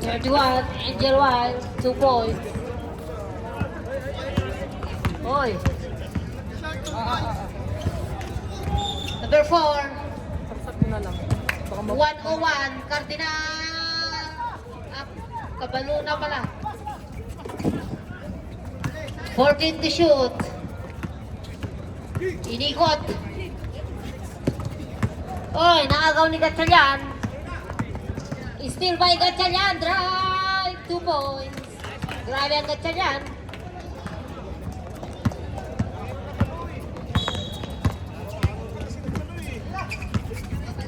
31, Angel Wild, 2 points. Oy. Number 4. Saksak mo na lang. Baka 101, Cardinal. Kabalo na pala. 14 to shoot. Inikot. Oy, naagaw ni Gatchalian. Still by Gatchalian. Drive. 2 points. Grabe ang Gatchalian.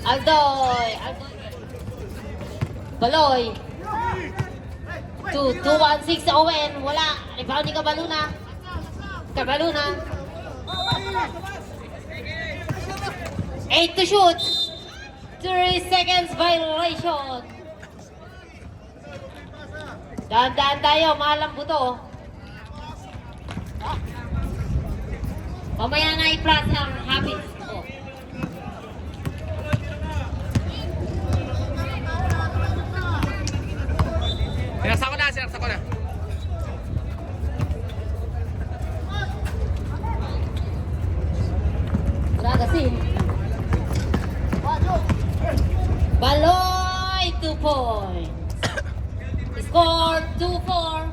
Aldoy. Baloy. 2-1-6 Owen. Wala. Rebound ni Cabaluna. Cabaluna. 8 to shoot. 3 seconds violation. Dahan-dahan tayo. Mahal ang buto. Mamaya na i-plus ang habits. Sinaksa ko na. Ragasin. Baloy, 2 points. Score 2-4.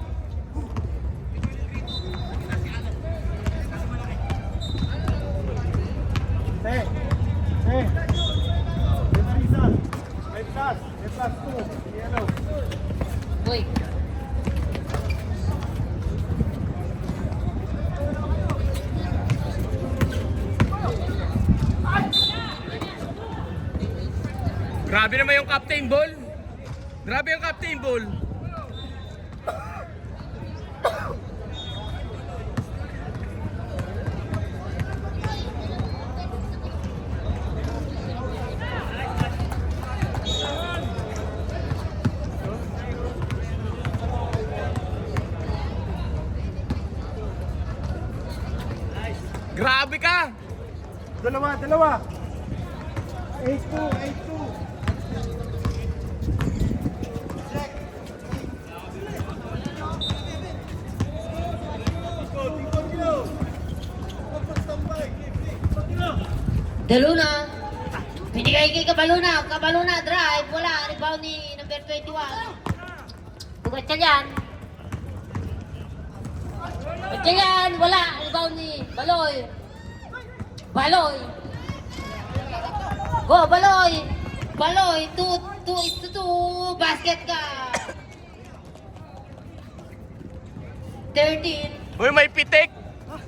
Uy. Grabe naman yung captain ball. Grabe yung captain ball. Grabe ka! Dalawa. 8-2. Daluna. Binigay kay Cabaluna. Cabaluna drive. Wala. Rebound ni number 21. Gatchalian. Gatchalian. Wala. Rebound ni Baloy. Baloy. Go, Baloy. Baloy. 2-2. Basket ka. 13. Uy, may pitik!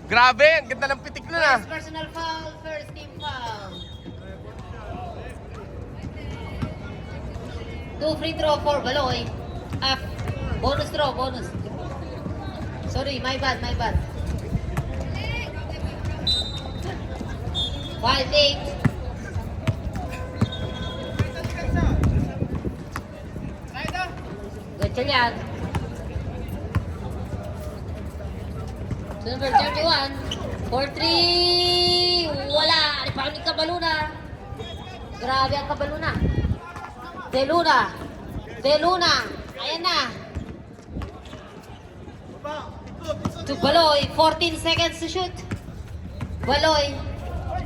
Grabe, ang ganda ng pitik nun ah. First personal foul. First team foul. 2 free throw for Baloy. Bonus throw, bonus. Sorry, my bad. 5-8. Gatchalian. Number 31. 4-3. Wala. Rebound ni Cabaluna. Grabe ang Cabaluna. Deluna. Ayan na. To Baloy. 14 seconds to shoot. Baloy.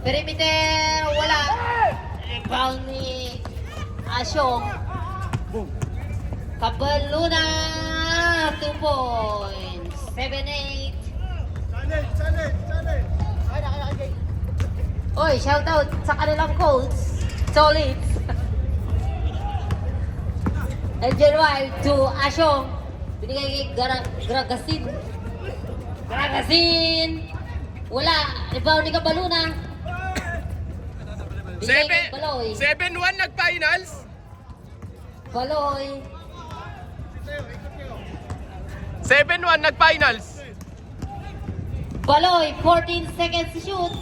Perimeter. Wala. Rebound ni Asyong. Cabaluna. 2 points. 7-8. Oy, shout out sa kanilang coach. Solid. Angel Wild to Asyong. Binigay kay Gragasin. Wala. Rebound ni Cabaluna. Binigay kay Baloy. 7-1 nag-finals. Baloy. 7-1 nag-finals. Baloy, 14 seconds to shoot.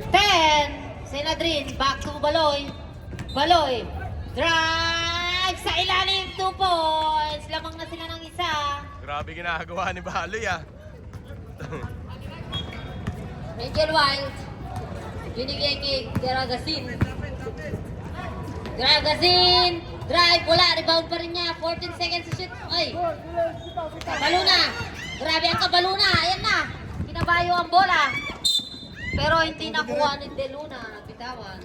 10. Senadrin, back to Baloy. Baloy, drive sa ilalim, 2 points. Lamang na sila ng isa. Grabe ginagawa ni Baloy ah. Angel Wild. Binigay kay Garagasin. Dragazin. Drive. Wala. Rebound pa rin niya. 14 seconds to shoot. Ay. Kabaluna. Grabe ang Kabaluna. Ayan na. Kinabayo ang bola. Pero hindi nakuha ni De Luna. Bitawan.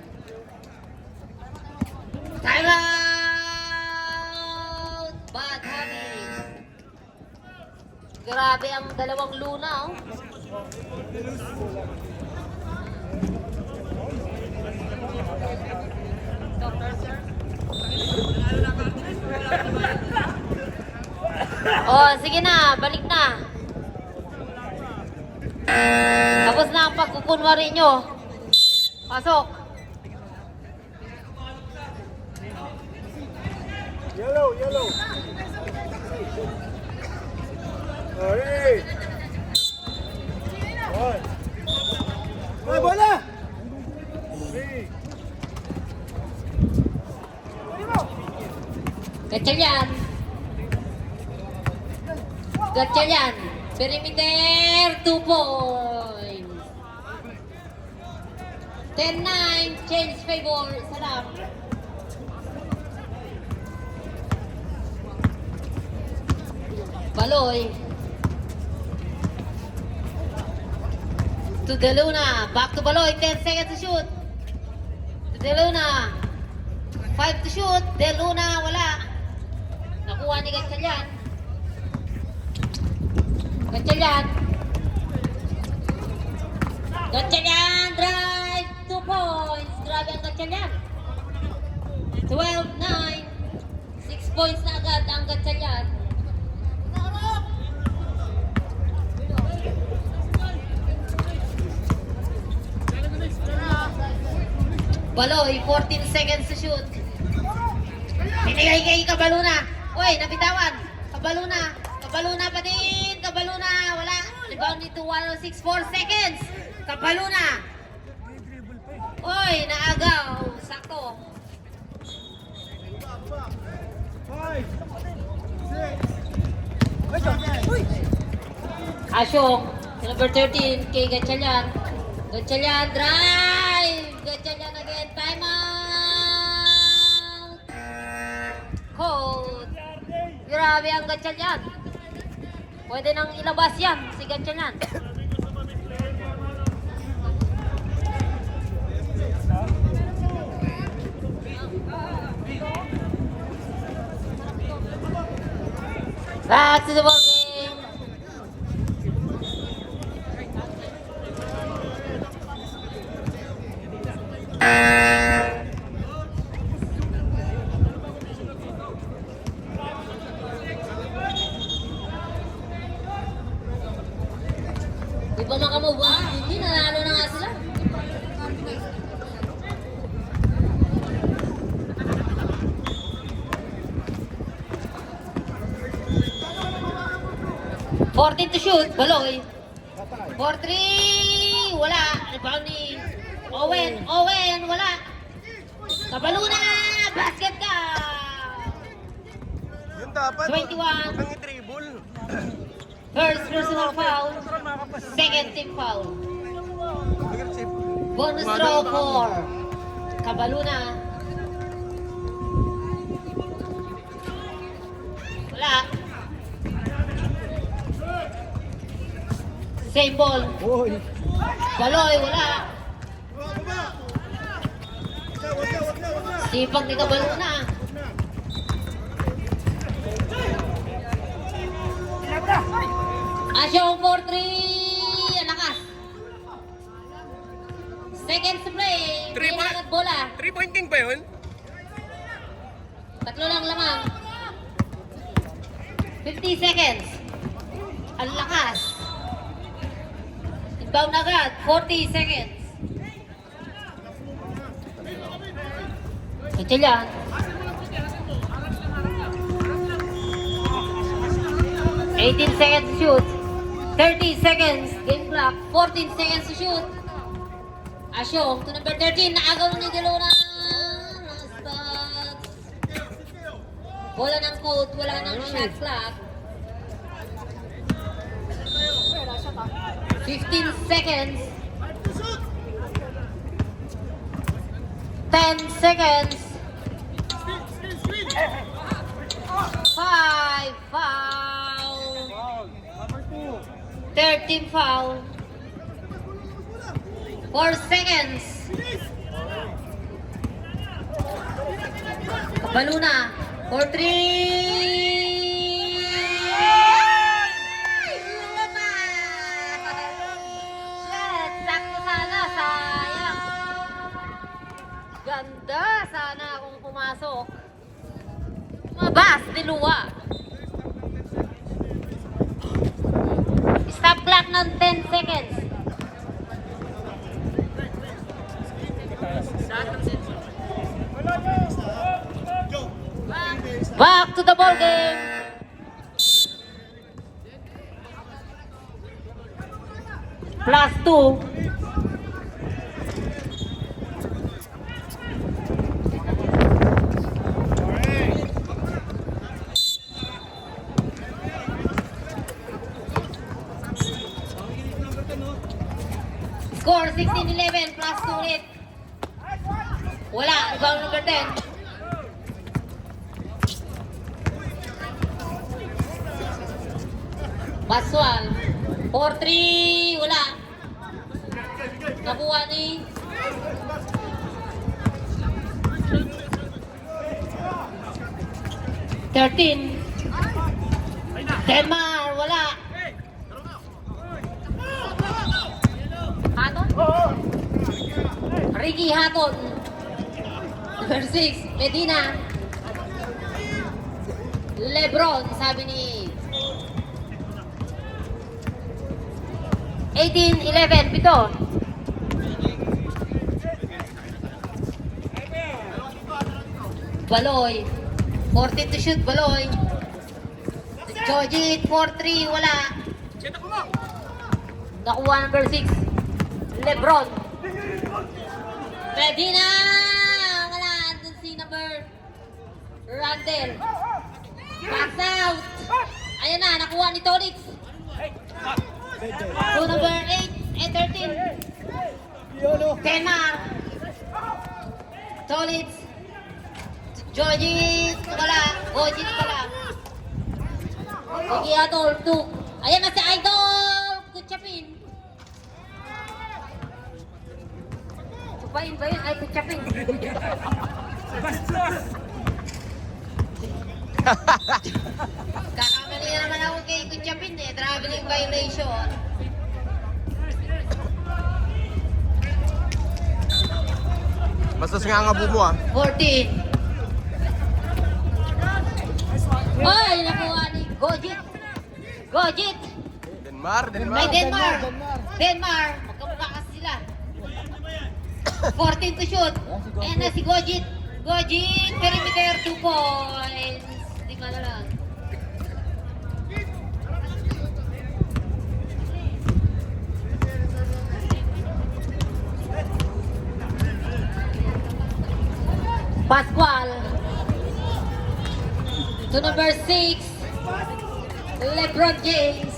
Time out. Bad habit. Grabe ang dalawang Luna. Oh. Oh, sige na, balik na. Tapos na ang pagkukunwari nyo. Pasok. Yellow, yellow. Hey! One. Ay, bola! Hey! Gatchalian. Gatchalian. Perimeter, 2 points. 10-9, change favor. Salam. Baloy. To De Luna. Back to Baloy. 10 seconds to shoot. To De Luna. 5 to shoot. De Luna, wala. Nakuha ni Gatchalian. Gatchalian. Gatchalian, drive. 2 points. Grabe ang Gatchalian. 12-9. 6 points na agad ang Gatchalian. Baloy, 14 seconds to shoot. Binigay kay Kabaluna. Uy, nabitawan. Kabaluna. Kabaluna pa din. Kabaluna. Wala. Rebound dito 106. 4 seconds. Kabaluna. Uy, naagaw. Sakto. 5, 6, Asyong. Number 13 kay Gatchalian. Gatchalian, drive. Gatchalian again. Time out. Cold. Grabe ang Gatchalian. Pwede nang ilabas yan si Gatchalian. Back to the ball game. Di ba makamove? Hindi, nanalo na nga sila. To shoot, Baloy. 4-3, wala. Rebound ni Owen. Owen, wala. Kabaluna, basket ka. Yun dapat. 21. Ang i-dribble. First personal foul. Second team foul. Bonus throw for Kabaluna. Wala. Same ball. Uy! Baloy, wala. Sipag ni Kabaluna. Asyong 4-3. Ang lakas. Seconds to play. Three Game point- agad bola. 3-point king ba yun? Tatlo lang lamang. 50 seconds. Ang lakas. Inbound agad. 40 seconds. Gatchalian. $18 seconds to shoot. 30 seconds. Game clock. 14 seconds to shoot. Asyong to number 13. Naagaw ni De Luna. Spots. Wala ng code. Wala ng shot clock. 15 seconds. 10 seconds. 5 foul. Number 2. 13 foul. 4 seconds. Baluna for 3. Shit, sakto sana, sayang. Ganda sana kung pumasok. Mabas, diluwa. Stop clock ng 10 seconds. Back to the ball game. +2. Score 16-11 +2 ulit. Wala, rebound number 10. Paswal. 4-3. Wala. Nakuha ni Thirteen. Denmar. Wala. Haton? Ricky Haton. Number 6. Medina. Lebron. Sabi ni 18-11, pito. Baloy. 14 to shoot, Baloy. Jojit, 4-3, wala. Nakuha number 6. Lebron. Medina. Wala. Andun si number Randall. Pass out. Ayan na, nakuha ni Tolitz. So number 8 and 13. Denmar. Tolitz. Jojit. Wala. Gojit wala. Sige, Idol. 2. Ayan na si Idol. Kutsapin. Chupain ba yun? Ay, kutsapin. Kakamali na naman ako kay Kutsapin eh. Traveling violation. Basta singangabo mo ah. 14. Ay, nakuha ni Gojit. Gojit. Denmar. May Denmar. Denmar. Magkamukha kasi sila. 14 to shoot. Ayan na si Gojit. Gojit. Perimeter 2 points. Di ka na lang. Pascual. To number 6. LeBron James.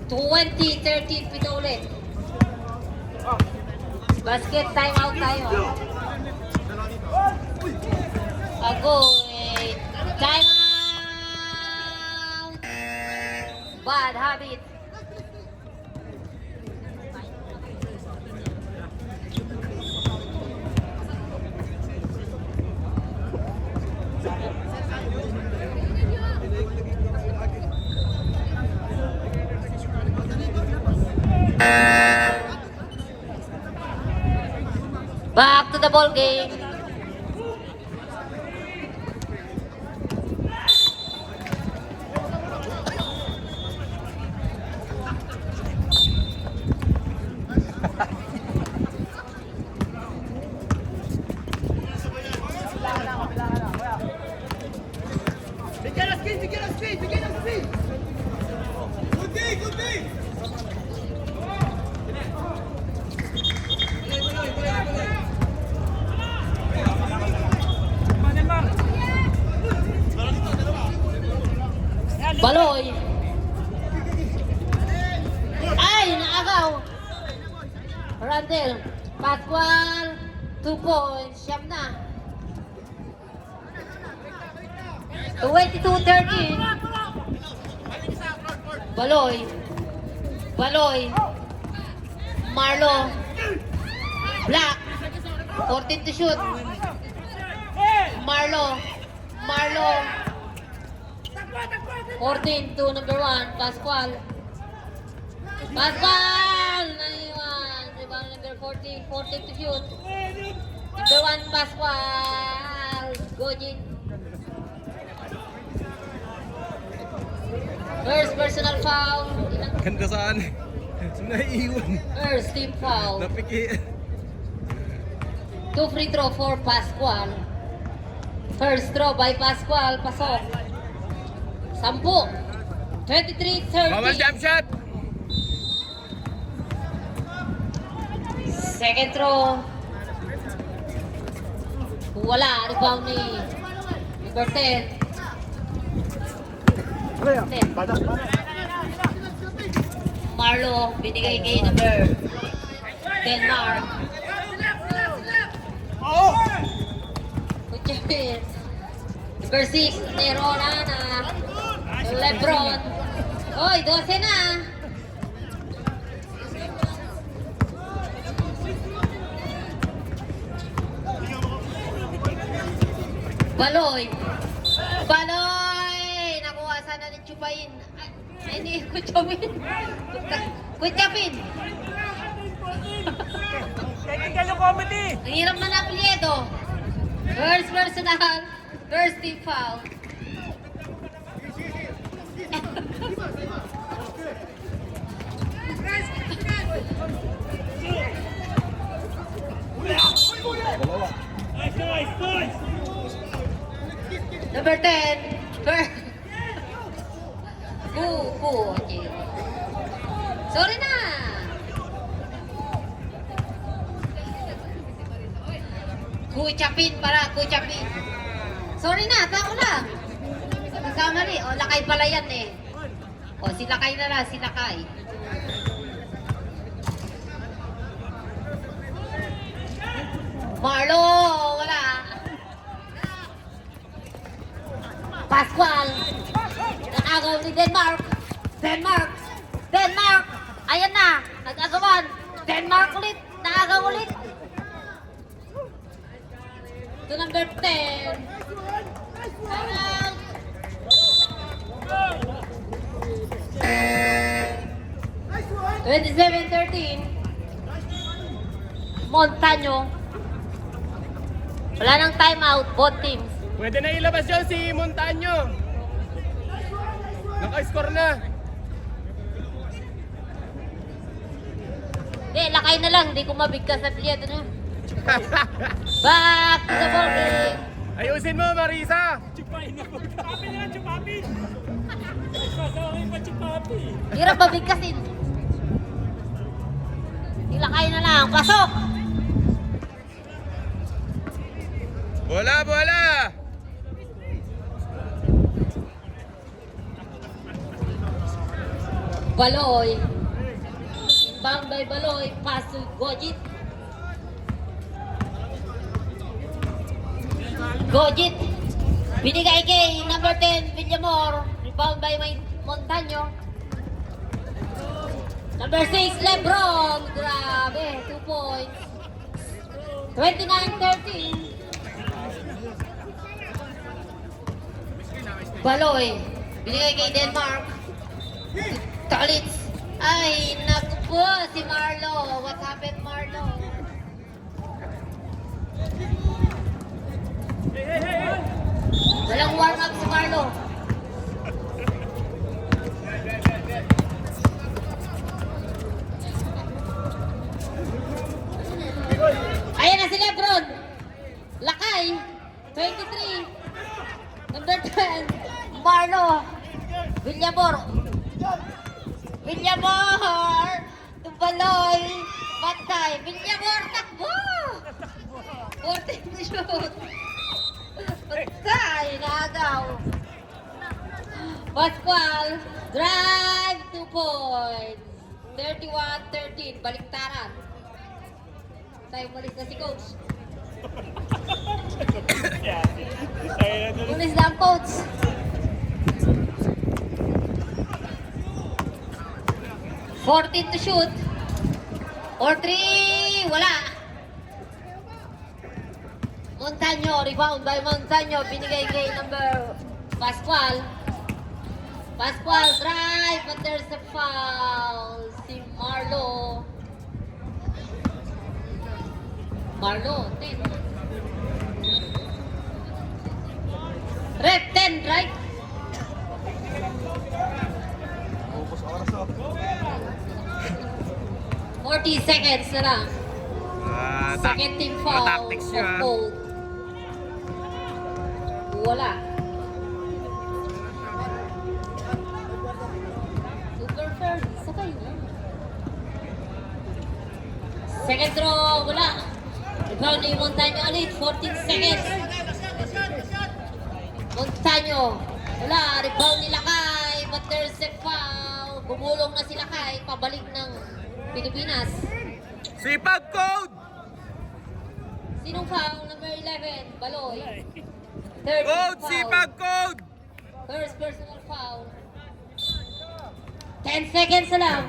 20-13 pito ulit. Basket time out tayo. Agoy. Time out. Bad habit. Back to the ball game. Baloy. Ay, naagaw. Randall. Pascual. 2 points. Siyam na. 22-13. Baloy. Baloy. Marlo. Black. 14 to shoot. Marlo. Marlo. 14 to number 1. Pascual. Pascual! Naiwan. Rebound number 14. 14 to shoot. Number 1. Pascual. Gojit. First personal foul. Ganda saan. Naiiwan. First team foul. Napiki. 2 free throw for Pascual. First throw by Pascual. Pasok. 10. 23-30. Bawal jump shot. Second throw. Wala. Rebound ni number 10. 10. Marlo. Binigay kay number Denmark. Kuchapin. Number 6. Neronana. Lebron. Hoy, 12 na. Baloy. Baloy! Nakuha sana ni Chupain. Ay, hindi. Kuchapin. Kuchapin. Technical yung comedy. Ang hirap na na-apelyedo. First personal. First team foul. Nice. Number 10. Okay. Sorry na. Kuchapin para, kuchapin. Sorry na, tao lang. Nagkamali. O, lakay pala yan eh. O, si Lakay na lang, si Lakay. Marlo, wala. Pascual. Nakagaw ni Denmark. Denmark. Ayan na. Nag-agawan. Denmark ulit. Nakagaw ulit. To number 10. Around. 27-13. Montaño. Wala nang timeout, both teams. Pwede na ilabas yun si Montaño. Naka-score na. Hindi, lakay na lang. Hindi ko mabigkas sa plieto na. Back to the ball game. Ayusin mo, Marisa. Chupapin na, chupapin. Pasawin pa chupapin. Hirap mabigkasin. Ilakay na lang. Pasok! Bola. Baloy. Inbound by Baloy. Pass to Gojit. Binigay kay number 10, Villamor. Rebound by Montaño. Number 6, Lebron. Grabe, 2 points. 29-13. Baloy. Binigay kay Denmark. Tolitz. Ay, naku po, si Marlo. What happened, Marlo? Walang warm-up si Marlo. Ayan na si Lebron. Lakay. 23. Number 10. Marlo. Villamor. Baloy. Patay. Villamor. Takbo. 14 to shoot. Patay. Nagaw. Pascual. Drive 2 points. 31-13. Baliktaran. Tayo umalis na si coach. Umalis na ang coach. 14 to shoot. Or 3, wala. Montaño, rebound by Montaño. Binigay kay number Pascual. Pascual drive, but there's a foul. Si Marlo. Marlo, 10. Red 10, right? 40 seconds na lang. Second team foul. tactics of yun, ah. both. Wala. Super fair. Isa kayo. Second throw. Wala. Rebound ni Montaño ulit. 14 seconds. Montaño. Wala. Rebound ni Lakay. But there's a foul. Gumulong na si Lakay. Pabalik ng Pilipinas. Sipag code! Sinong foul? Number 11. Baloy. Third Code! foul. Sipag code! First personal foul. 10 seconds na lang.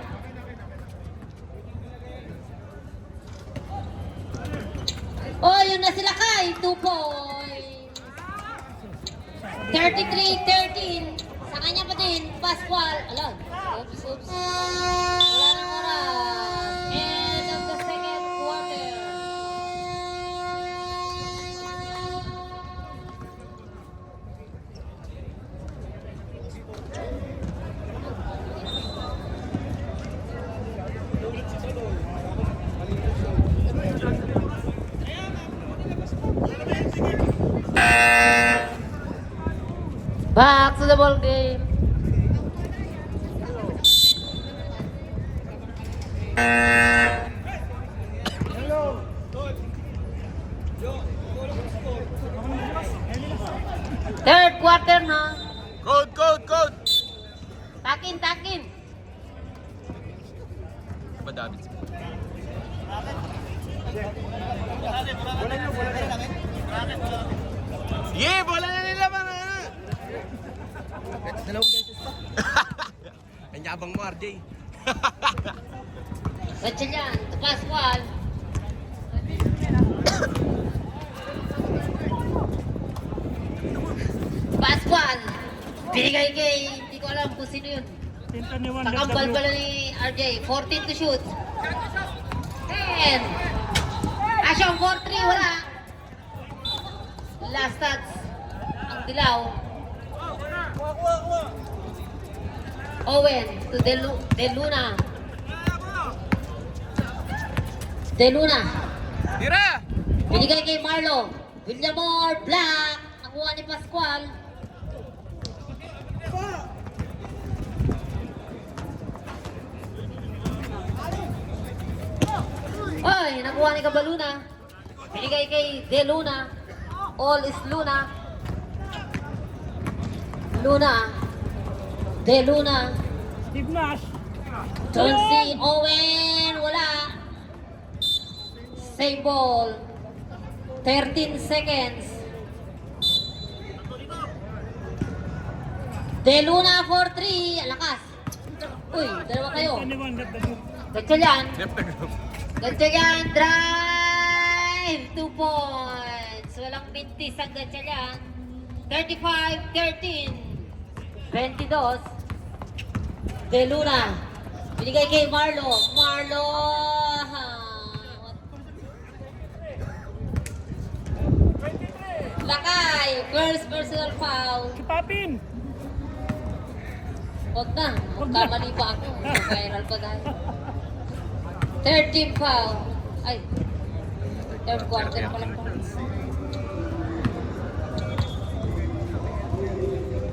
Oh, yun na sila kay. 2 points. 33-13. Sa kanya pa din. Pascual. Alam. Oops, oops. Wala nang oras. End of the second quarter. Back to the ball game. Third quarter na. Code, code, code! Takin, takin. Ba, David? Sige, bola na nila mga ano. Dalawang beses pa. Ang yabang mo, RJ. Gatsa yan. To Pascual. Pascual. Binigay kay, hindi ko alam kung sino yun. Tinta ni Wonder Pakambal W. pala ni RJ. 14 to shoot. 10. Asyong 4-3, wala. Last touch. Ang dilaw. Owen to De Luna. De Luna. Tira! Binigay kay Marlo. Villamor, Black. Nakuha ni Pascual. Oy, nakuha ni Cabaluna. Binigay kay De Luna. All is Luna. Luna. De Luna. Steve Nash. Jonesy Owen. Wala. Save ball. 13 seconds. De Luna for 3. Alakas. Uy, dalawa kayo. Tinta ni Wonder W. Gatsa yan. Left na group. Gatsa yan. Drive. 2 points. Walang mintis ang gatsa yan. 35-13. 22. De Luna. Binigay kay Marlo. Marlo. Lakay. First personal foul. Kipapin. Huwag na. Magkamali pa ako. Viral pa tayo. Third team foul. Ay. Third quarter pa lang po.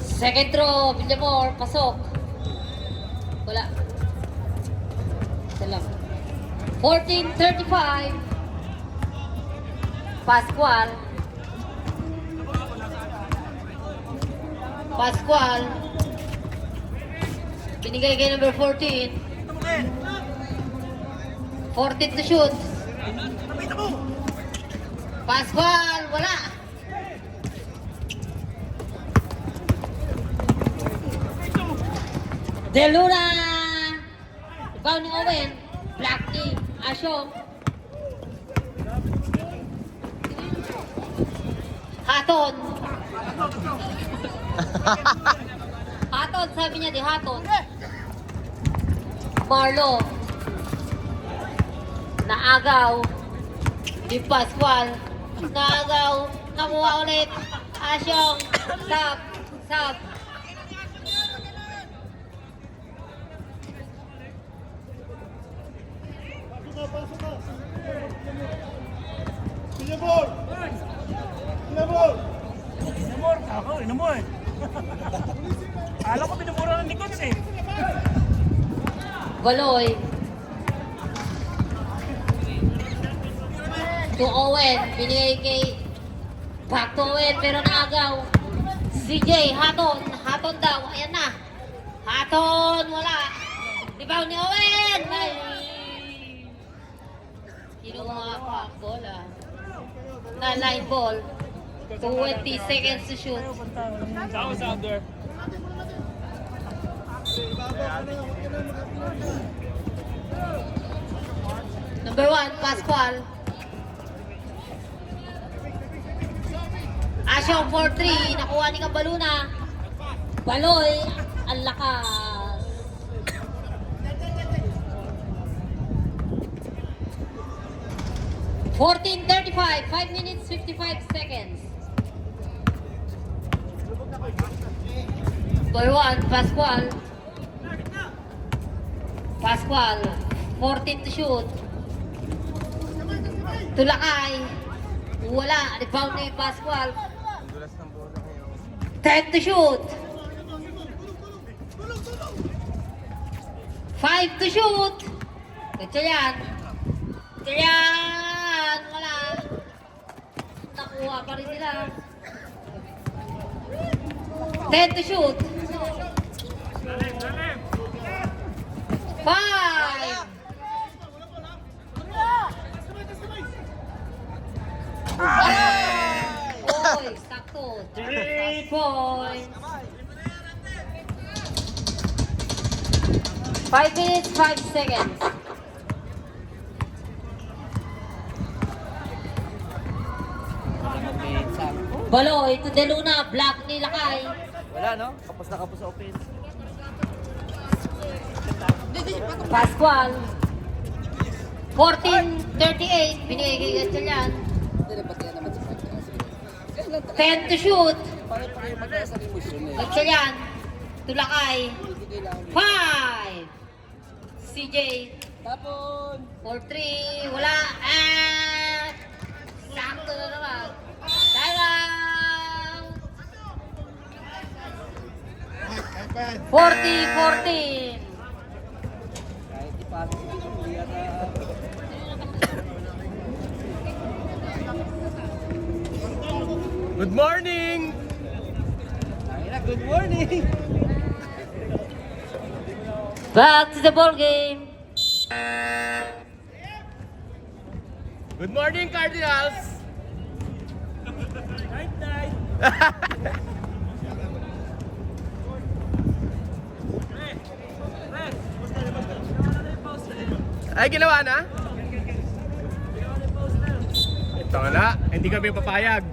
Second throw. Villamor. Pasok. Wala. Isa lang. 14-35. Pascual. Pascual. Binigay kay number 14. 14 to shoot. Pascual, wala. De Luna. Rebound Asyong. Haton. Haton, sabi niya di Haton. Marlo. Naagaw. Di Pascual. Naagaw. Nakuha ulit. Asyong. Sab. Sab. Inamor, ako, inamor. Alam ko pinamura ng likod eh. Baloy. To Owen. Binigay kay back to Owen pero naagaw. CJ, Haton. Haton daw. Ayan na. Haton. Wala. Rebound ni Owen. Ay. Kinuha pa ang bola. Na line ball. 20 seconds to shoot. Sounds out there. Number 1, Pascual. Asyong 4-3. Nakuha ni Kabaluna. Baloy. Ang lakas. $14.35. 5 minutes, 55 seconds. Number 1, Pascual. Pascual. 14 to shoot. Tulakay. Wala. Rebound ni Pascual. 10 to shoot. 5 to shoot. Ito yan. Ito yan. Wala. Nakuha pa rin nila. 10 to shoot. 5. Oy, sakto. 3 points. 5 minutes, 5 seconds. Baloy to De Luna, block ni Lakay. Wala, no? Kapos na kapos sa offense. Pascual. 14-38, binigay kay Gatchalian. 10 to shoot. Pare-pareho magkaya sa emosyon eh. Gatchalian. Tulakay. Hindi kailangan. 5. CJ. Tapon! 4-3. Wala. Sakto na naman. Time out. 40-14. Kahit ipasok dito, hindi yata... Good morning! Ayun na, good morning! Back to the ball game. Good morning, Cardinals! Night, night. Ay, ginawa na? Ito nga na, hindi kami papayag.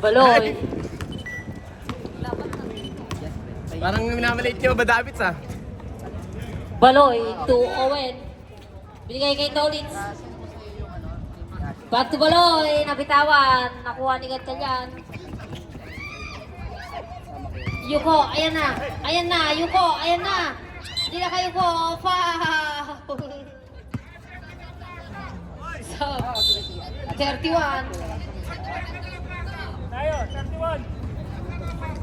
Baloy. Parang minamaliit niyo ba, Davids ah? Baloy to Owen. Binigay kay Tolitz. Back to Baloy. Nabitawan. Nakuha ni Gatchalian. Yuko, ayan na. Ayan na, Yuko, ayan na. Hindi na kayo ko. Foul. So, 31. Tayo, 31.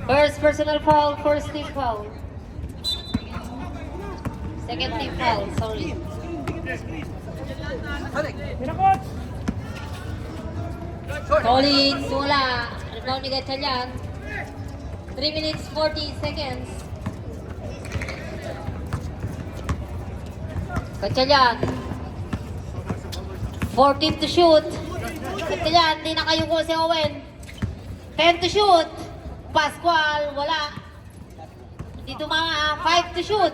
First personal foul, first team foul. Second team foul, sorry. Pinakot! Collins, wala. Rebound ni Gatchalian. 3 minutes, 40 seconds. Gatchalian. 14 to shoot. Gatchalian, di na kayo ko si Owen. 10 to shoot. Pascual, wala. Dito mga 5 to shoot.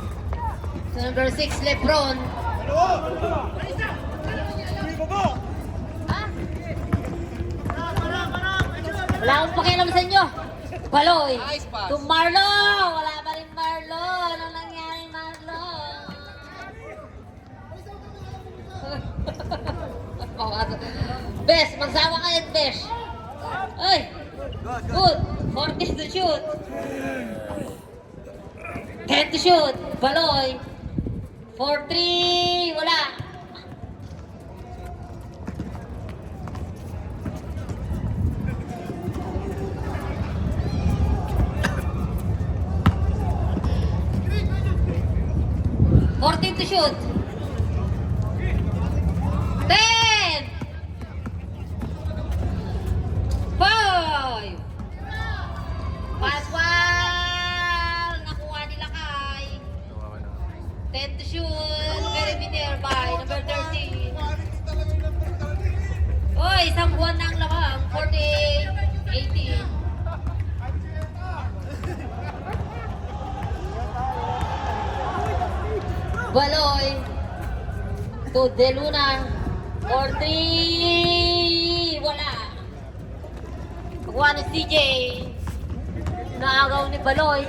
So number 6, Lebron. Ha? Wala akong pakialam sa inyo. Baloy. To Marlo. Wala pa rin Marlo. Ano nangyari Marlo? Bes, magsama kayo, Bes. Ay! Good. 40 to shoot. 10 to shoot. Baloy. 4-3. Wala. Fourteen to shoot. 10. 5. Paswal. Nakuha nila kay. 10 to shoot. Very nearby. Number 13. Oy, isang buwan na ang lamang. 48. 18. Baloy. To De Luna. 4-3. Wala. Nakuha ni CJ. Naagaw ni Baloy.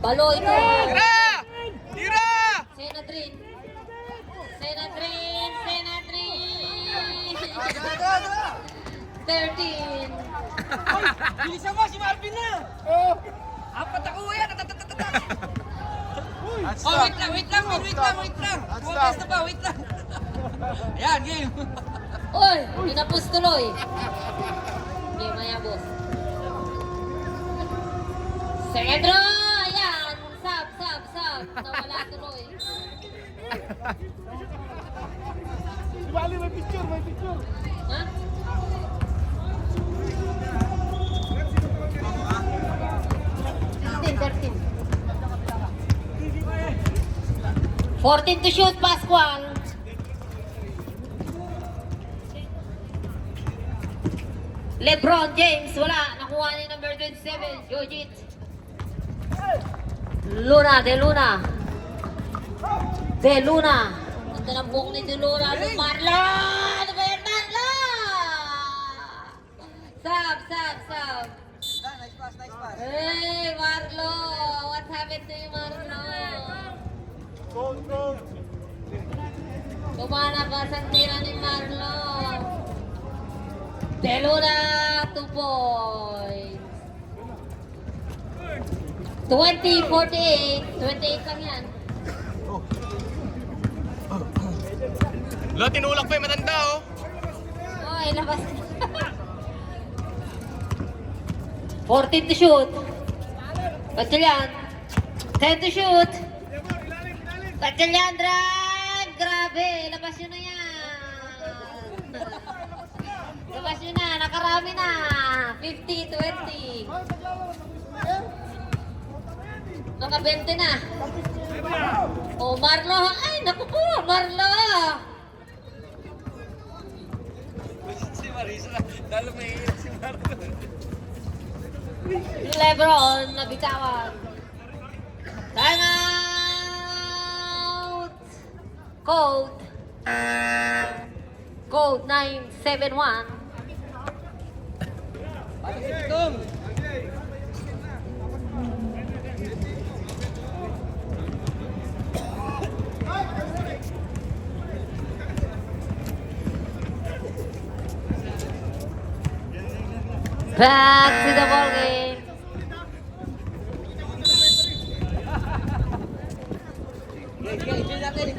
Baloy to. Tira! Tira! Senadrin. Senadrin. Senadrin. 13. Bilisan mo si Marvin na! Apat ako yan! Oh, wait lang! Wait lang! Bukas na pa, wait lang! Ayan, game! Oy, pinapos tuloy. Game maya, boss. Cedro! Ayan! Sab! Nawala tuloy. Bali, may picture. Ha? Thirteen. 14 to shoot, Pascual. Lebron James, wala. Nakuha ni number 27, Jojit. De Luna. Ganda ng buhok ni De Luna. Marlo! Ano ba yan, Marlo? Sab. Nice pass! Hey, Marlo! What happened to you, Marlo? Kumana pa sa tira ni Marlo. De Luna, 2 points. 20-48. 28 lang yan. Lo, tinulak pa yung matanda, oh. Oy, labas. 14 to shoot. Gatchalian. 10 to shoot. Gatchalian drive. Grabe, labas yun na yan. Labas yun na, nakarami na. 50-20. Naka-20 na. Oh, Marlo. Ay, naku po, Marlo. Si Marisa, lalo may iyak si Marvin. Lebron, nabitawan. Time out. Code 971. Pati si Pitong! Back to the ball game. Enjoy natin!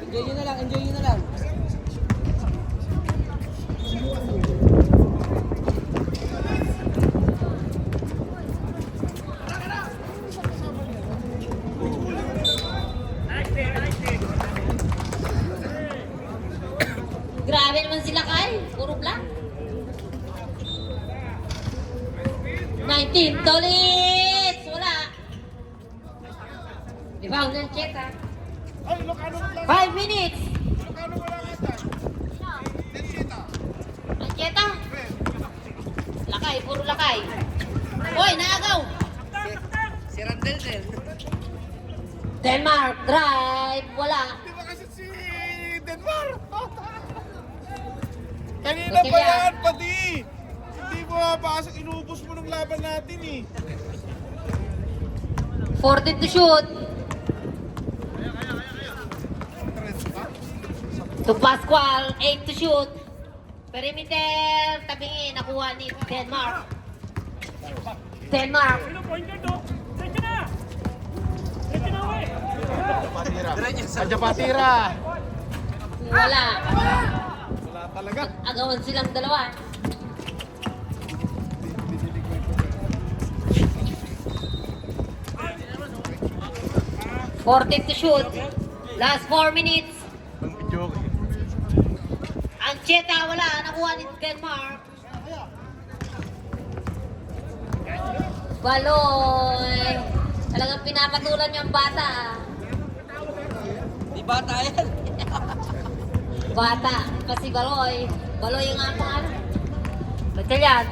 Enjoy nyo na lang! Grabe naman sila kay. Puro black. 19. Tolis. Wala. Rebound ng Cheta. 5 minutes. Ang Cheta. Lakay. Puro lakay. Hoy, naagaw. Si Randel din. Denmark, drive, wala. Di ba kasi si Denmark? Kanina Okay, pa yeah. yan, pati. Hindi mo mapasok, inubos mo ng laban natin eh. 14 to shoot. To Pascual, 8 to shoot. Perimeter, tabingin, nakuha ni Denmark. Denmark, Sino pointer to? Diretso na! Diretso na, we! Sadya patira. wala. Wala talaga. Agawan silang dalawa. Fourteen to shoot. Last 4 minutes. Ang video. Ang Cheta, wala. Nakuha ni Denmark. Baloy. Talagang pinapatulan niyo ang bata. Di bata yan. Bata. Kasi Baloy. Baloy yung nga pangalan. Ba't yan?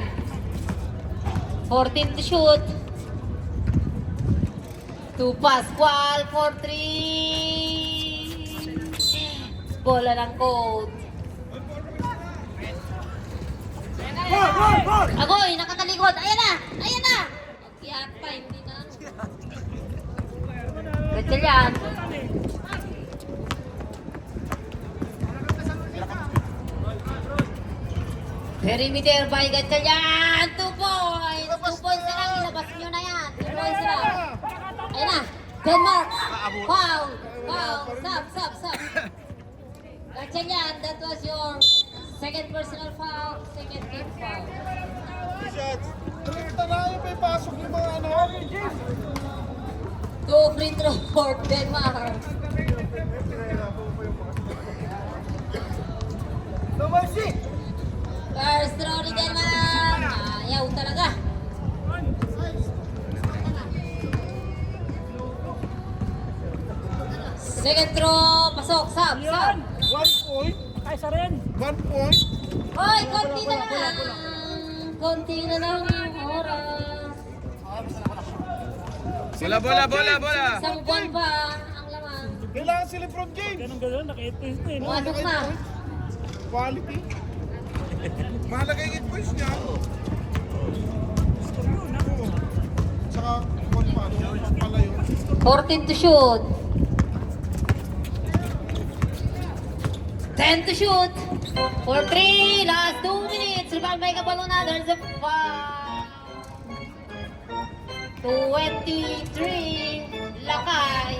14 to shoot. To Pascual for 3. Bola ng coach. Agoy, nakatalikod. Ayan na! Ayan na! Kiyat pa, hindi na. Ba't yan? Perimeter by Gatchalian. 2 points. 2 points na lang. Ilabas nyo na yan. 2 points na lang. Ayan na. Denmark. Foul. Foul. Sub. Gatchalian, that was your second personal foul. Second game foul. Shots. Tanayin pa yung pasok yung mga ano. 2 free throw for Denmark. First throw ni Denmark. Ayaw talaga. Second throw. Pasok. Sub. 1 point. Ay, sa rin! 1 point. Hoy, konti na lang. Konti na lang yung oras. Bola. Isang buwan pa ang laman. Kailangan si LeBron James. Ganun, naka-8 points na eh. no? Pumasok na. Quality. Mahalaga yung 8 points niya. Oo. Saka 1 pa. Pala yun. 14 to shoot. 10 to shoot. For 3. Last 2 minutes. Rebound by Cabalona. There's a foul. 23. Lakay.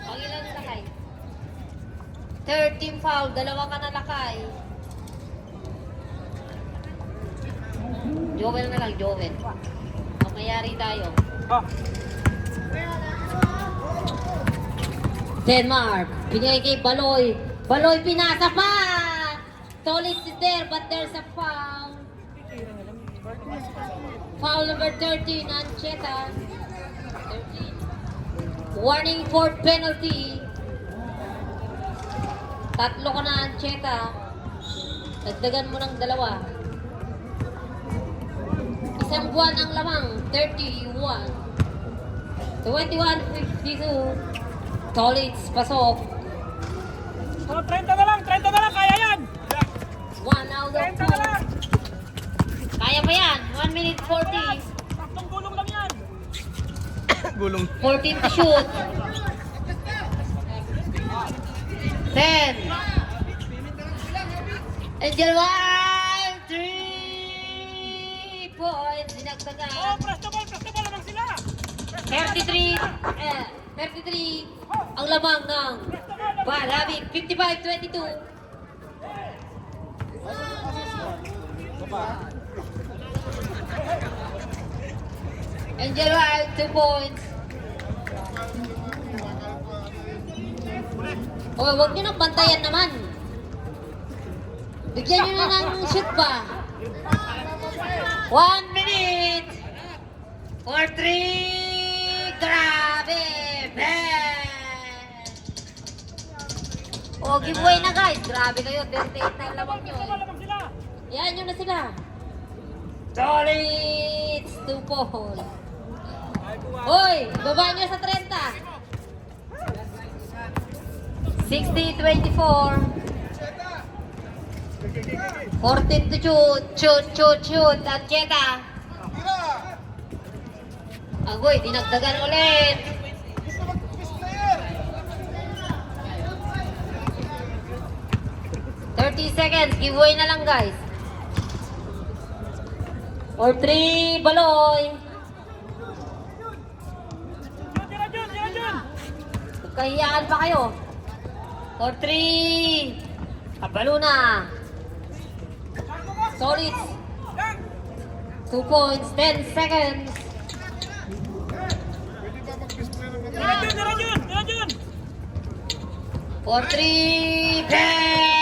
Pangilan na Lakay? 13 foul. Dalawa ka na Lakay. Jovel na lang, Jovel. Mamayari tayo. Denmark. Pinigay kay Baloy. Baloy pinasa pa! Tolis is there, but there's a foul. Foul number 13, Ancheta. 13. Warning for penalty. Tatlo ka na, Ancheta. Dagdagan mo ng dalawa. Isang buwan ang lamang, 31. 21-52. Tolits, pasok. Oh, 30 na lang, kaya yan! 1 out of 30 na lang! 2. Kaya pa yan. 1 minute 40. Tatlong gulong lang yan! Gulong. 14 to shoot. 10. Angel Wild. 3 points. Oh, Dinagdagan. presto ball naman sila! 33. 33. Ang lamang ng Barabig. 55-22. Angel Wild, 2 points. Oh, huwag nyo nang bantayan naman. Bigyan nyo na ng shoot ba? 1 minute. For 3. Grabe. Ben. Oh, giveaway na guys. Grabe kayo. 38 na lamang nyo. Naman sila! Yan nyo na sila. Solid 2 points. Hoy, baba nyo sa 30. 60-24. 14 to shoot. Ancheta. Agoy, dinagdagan ulit. Seconds, giveaway na lang guys. Or 3, Baloy. Tira dyan! Kahiyaan pa kayo. Or 3, kabalo na. Solid. 2 points, 10 seconds. Tira dyan! For 3, 10.